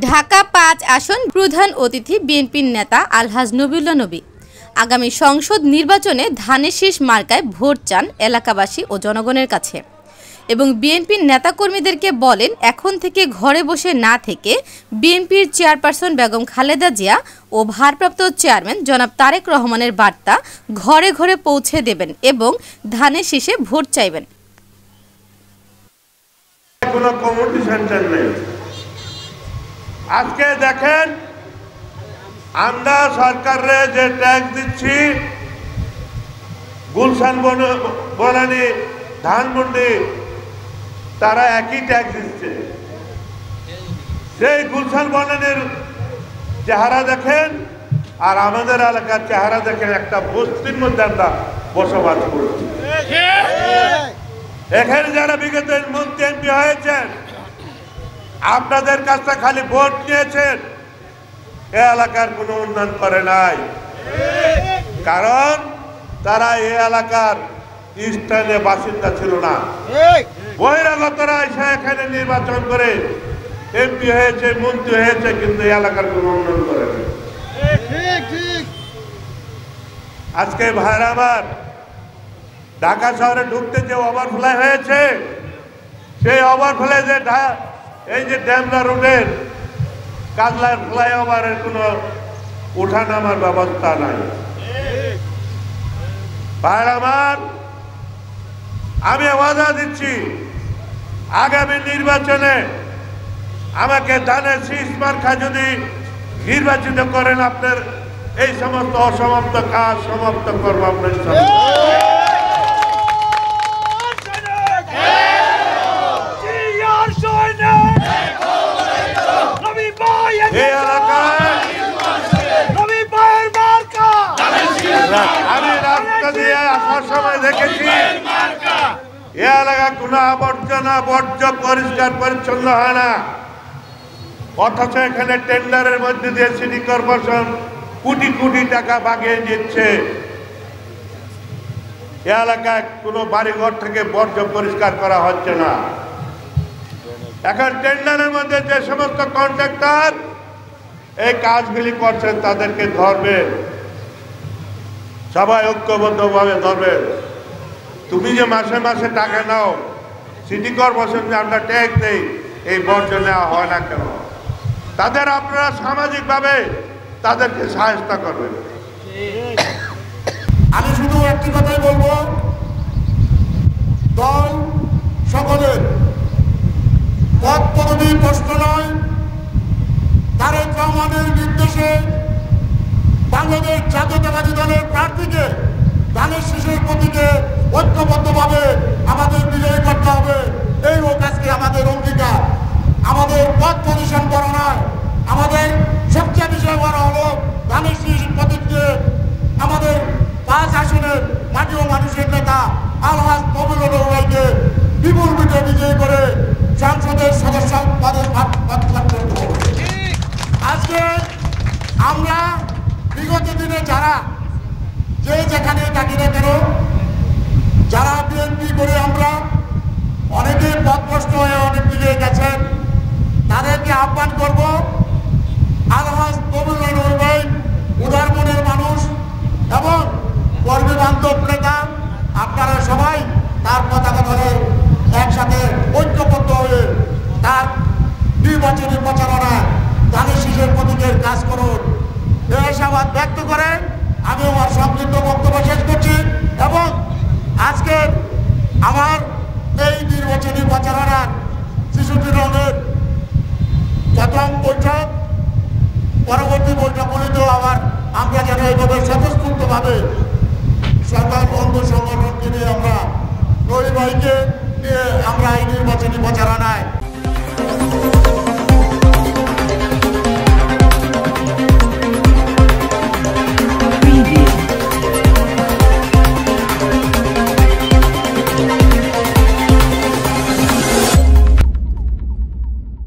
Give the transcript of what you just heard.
ঢাকা ৫ আসন প্রধান অতিথি বিএনপির নেতা আলহাজ নবীউল্লাহ নবী আগামী সংসদ নির্বাচনে ধানের শীষ মার্কায় ভোট চান এলাকাবাসী ও জনগণের কাছে এবং বিএনপির নেতাকর্মীদেরকে বলেন এখন থেকে ঘরে বসে না থেকে বিএনপির চেয়ারপারসন বেগম খালেদা জিয়া ও ভারপ্রাপ্ত চেয়ারম্যান জনাব তারেক রহমানের বার্তা ঘরে ঘরে পৌঁছে দেবেন এবং ধানের শীষে ভোট চাইবেন। কোনো কমিউনিটি সেন্টার নেই। আজকে দেখেন আমরা সরকারে যে ট্যাক্স দিচ্ছি, গুলশান বনানী ধানমন্ডি তারা একই ট্যাক্স দিচ্ছে। সেই গুলশান বনানীর চেহারা দেখেন আর আমাদের এলাকার চেহারা দেখেন, একটা বস্তির মধ্যে আমরা বসবাস করছি। এখানে যারা বিগত মন্ত্রী এমপি হয়েছেন আপনাদের কাছে খালি ভোট নিয়েছেন, এ এলাকার কোনো উন্নয়ন করে নাই, কারণ তারা এই এলাকার স্থানীয় বাসিন্দা ছিল না। বহিরাগতরা এসে এখানে নির্বাচন করে এমপি হয়েছে, মন্ত্রী হয়েছে, কিন্তু এই এলাকার কোনো উন্নয়ন করে নাই। আজকে ভাইরা আমার ঢাকা শহরে ঢুকতে যে ওভারফ্লাই হয়েছে, সেই ওভারফ্লাই যে এই যে ড্যামরা রোডের কাজলা ফ্লাইওভারের কোনো ওঠানামার ব্যবস্থা নাই। ভাইরা আমার, আমি ওয়াদা দিচ্ছি আগামী নির্বাচনে আমাকে ধানের শীষ মার্কা যদি নির্বাচিত করেন, আপনার এই সমস্ত অসমাপ্ত কাজ সমাপ্ত করবো আপনার সাথে। আমি রাস্তা দিয়ে আসার সময় দেখেছি এ এলাকা কোনো আবর্জনা বর্জ্য পরিষ্কার পরিচ্ছন্ন হয় না, অথচ এখানে টেন্ডারের মধ্যে দিয়ে সিটি কর্পোরেশন কোটি কোটি টাকা বাগিয়ে দিচ্ছে। এ এলাকায় কোনো বাড়িঘর থেকে বর্জ্য পরিষ্কার করা হচ্ছে না। এখন টেন্ডারের মধ্যে যে সমস্ত কন্ট্রাক্টর এই কাজগুলি করছেন তাদেরকে ধরবে, সবাই ঐক্যবদ্ধভাবে ধরবে। তুমি যে মাসে মাসে টাকা নাও, সিটি কর্পোরেশন যে আমরা ট্যাক্স দেই, এই বর্জ্য নেওয়া হয় না কেন? তাদের আপনারা সামাজিকভাবে তাদেরকে সাহায্য করবেন। আমি শুধু একটি কথাই বলবো, দল সকলের পদ পদবী প্রশ্ন নয়, তারেক রহমানের নির্দেশে বাংলাদেশ জাতীয়তাবাদী দলের প্রার্থীকে ধানের শীষের প্রতীকে ঐক্যবদ্ধভাবে আমাদের বিজয়ী করতে হবে। এই হোক আজকে আমাদের অঙ্গীকার। আমাদের পথ প্রদর্শন করা নয়, আমাদের সবচেয়ে বিষয় বড় হলো ধানের শীষ প্রতীককে আমাদের ৫ আসনের মাটি ও মানুষের নেতা আলহাজ নবীউল্লাহ নবীকে বিপুল বিজয়ী করে সংসদের সদস্য পদে করতে হবে। আজকে আমরা বিগত দিনে যারা যে যেখানে থাকি না কেন, যারা বিএনপি করে আমরা অনেকে পথভ্রষ্ট হয়ে অনেক দিকে গেছেন, তাদেরকে আহ্বান করব, আলহাজ নবীউল্লাহ নবী ভাই উদার মনের মানুষ এবং কর্মী বান্ধব নেতা, আপনারা সবাই তার পতাকা ধরে একসাথে ঐক্যবদ্ধ হয়ে তার নির্বাচনী প্রচারণায় ধানের শীষের প্রতীকের কাজ করুন। এই আশাবাদ ব্যক্ত করে আমি আমার সংক্ষিপ্ত বক্তব্য শেষ করছি এবং আজকে আমার এই নির্বাচনী প্রচারণার ৬৬ রঙের প্রথম বৈঠক, পরবর্তী বৈঠকগুলিতেও আবার আমরা যেন এইভাবে স্বতঃস্ফূর্তভাবে সরকার বন্ধু সংগঠনকে নিয়ে আমরা নবী ভাইকে নিয়ে আমরা এই নির্বাচনী প্রচারণায়